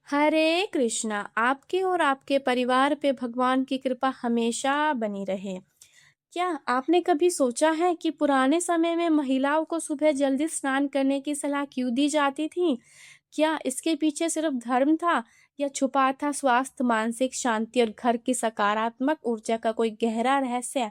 हरे कृष्णा। आपके और आपके परिवार पे भगवान की कृपा हमेशा बनी रहे। क्या आपने कभी सोचा है कि पुराने समय में महिलाओं को सुबह जल्दी स्नान करने की सलाह क्यों दी जाती थी? क्या इसके पीछे सिर्फ धर्म था या छुपा था स्वास्थ्य, मानसिक शांति और घर की सकारात्मक ऊर्जा का कोई गहरा रहस्य?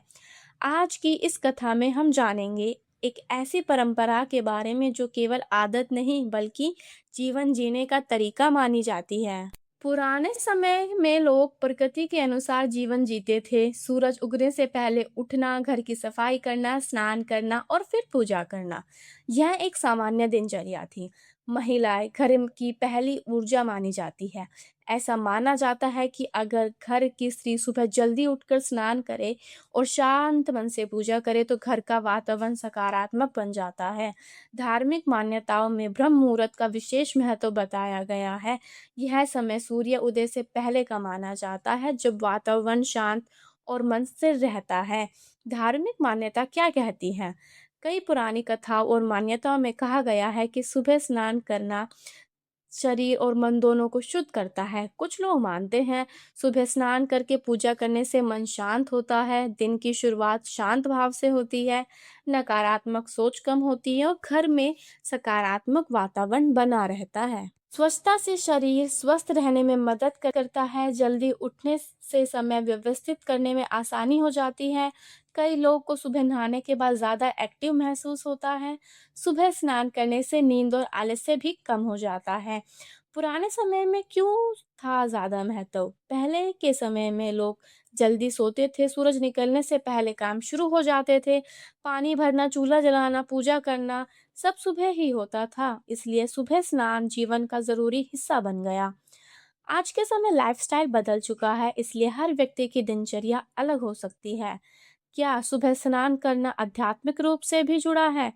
आज की इस कथा में हम जानेंगे एक ऐसी परंपरा के बारे में जो केवल आदत नहीं बल्कि जीवन जीने का तरीका मानी जाती है। पुराने समय में लोग प्रकृति के अनुसार जीवन जीते थे। सूरज उगने से पहले उठना, घर की सफाई करना, स्नान करना और फिर पूजा करना, यह एक सामान्य दिनचर्या थी। महिलाएं घर की पहली ऊर्जा मानी जाती है। ऐसा माना जाता है कि अगर घर की स्त्री सुबह जल्दी उठकर स्नान करे और शांत मन से पूजा करे तो घर का वातावरण सकारात्मक बन जाता है। धार्मिक मान्यताओं में ब्रह्म मुहूर्त का विशेष महत्व बताया गया है। यह समय सूर्य उदय से पहले का माना जाता है, जब वातावरण शांत और मन स्थिर रहता है। धार्मिक मान्यता क्या कहती है? कई पुरानी कथाओं और मान्यताओं में कहा गया है कि सुबह स्नान करना शरीर और मन दोनों को शुद्ध करता है। कुछ लोग मानते हैं सुबह स्नान करके पूजा करने से मन शांत होता है, दिन की शुरुआत शांत भाव से होती है, नकारात्मक सोच कम होती है और घर में सकारात्मक वातावरण बना रहता है। स्वच्छता से शरीर स्वस्थ रहने में मदद करता है। जल्दी उठने से समय व्यवस्थित करने में आसानी हो जाती है। कई लोग को सुबह नहाने के बाद ज्यादा एक्टिव महसूस होता है। सुबह स्नान करने से नींद और आलस्य भी कम हो जाता है। पुराने समय में क्यों था ज्यादा महत्व? पहले के समय में लोग जल्दी सोते थे, सूरज निकलने से पहले काम शुरू हो जाते थे। पानी भरना, चूल्हा जलाना, पूजा करना सब सुबह ही होता था, इसलिए सुबह स्नान जीवन का जरूरी हिस्सा बन गया। आज के समय लाइफस्टाइल बदल चुका है, इसलिए हर व्यक्ति की दिनचर्या अलग हो सकती है। क्या सुबह स्नान करना आध्यात्मिक रूप से भी जुड़ा है?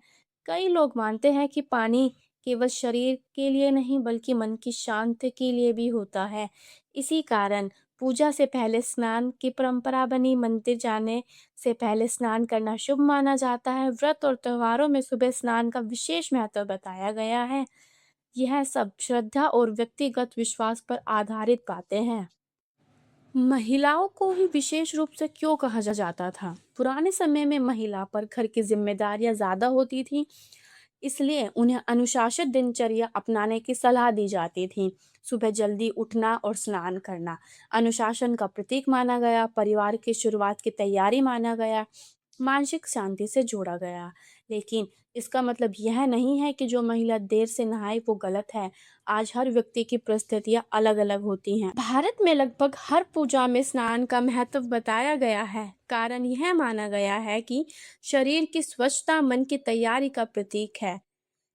कई लोग मानते हैं कि पानी केवल शरीर के लिए नहीं बल्कि मन की शांति के लिए भी होता है। इसी कारण पूजा से पहले स्नान की परंपरा बनी। मंदिर जाने से पहले स्नान करना शुभ माना जाता है। व्रत और त्योहारों में सुबह स्नान का विशेष महत्व बताया गया है। यह सब श्रद्धा और व्यक्तिगत विश्वास पर आधारित बातें हैं। महिलाओं को ही विशेष रूप से क्यों कहा जाता था? पुराने समय में महिला पर घर की जिम्मेदारियां ज्यादा होती थी, इसलिए उन्हें अनुशासित दिनचर्या अपनाने की सलाह दी जाती थी। सुबह जल्दी उठना और स्नान करना अनुशासन का प्रतीक माना गया, परिवार की शुरुआत की तैयारी माना गया, मानसिक शांति से जोड़ा गया। लेकिन इसका मतलब यह नहीं है कि जो महिला देर से नहाए वो गलत है। आज हर व्यक्ति की परिस्थितियां अलग अलग होती हैं। भारत में लगभग हर पूजा में स्नान का महत्व बताया गया है। कारण यह माना गया है कि शरीर की स्वच्छता मन की तैयारी का प्रतीक है।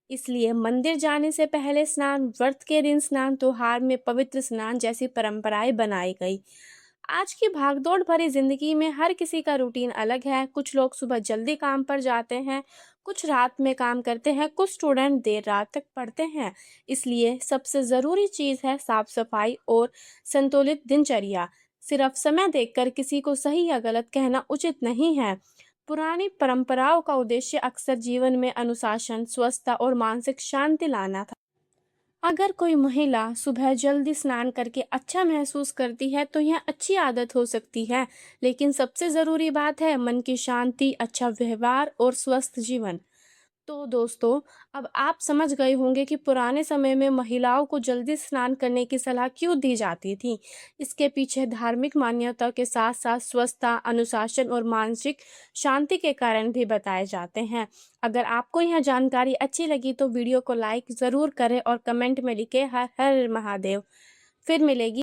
इसलिए मंदिर जाने से पहले स्नान, व्रत के दिन स्नान, त्योहार में पवित्र स्नान जैसी परंपराएं बनाई गई। आज की भागदौड़ भरी जिंदगी में हर किसी का रूटीन अलग है। कुछ लोग सुबह जल्दी काम पर जाते हैं, कुछ रात में काम करते हैं, कुछ स्टूडेंट देर रात तक पढ़ते हैं। इसलिए सबसे जरूरी चीज है साफ सफाई और संतुलित दिनचर्या। सिर्फ समय देखकर किसी को सही या गलत कहना उचित नहीं है। पुरानी परंपराओं का उद्देश्य अक्सर जीवन में अनुशासन, स्वस्थता और मानसिक शांति लाना था। अगर कोई महिला सुबह जल्दी स्नान करके अच्छा महसूस करती है तो यह अच्छी आदत हो सकती है, लेकिन सबसे जरूरी बात है मन की शांति, अच्छा व्यवहार और स्वस्थ जीवन। तो दोस्तों, अब आप समझ गए होंगे कि पुराने समय में महिलाओं को जल्दी स्नान करने की सलाह क्यों दी जाती थी। इसके पीछे धार्मिक मान्यता के साथ साथ स्वच्छता, अनुशासन और मानसिक शांति के कारण भी बताए जाते हैं। अगर आपको यह जानकारी अच्छी लगी तो वीडियो को लाइक ज़रूर करें और कमेंट में लिखें हर हर महादेव। फिर मिलेगी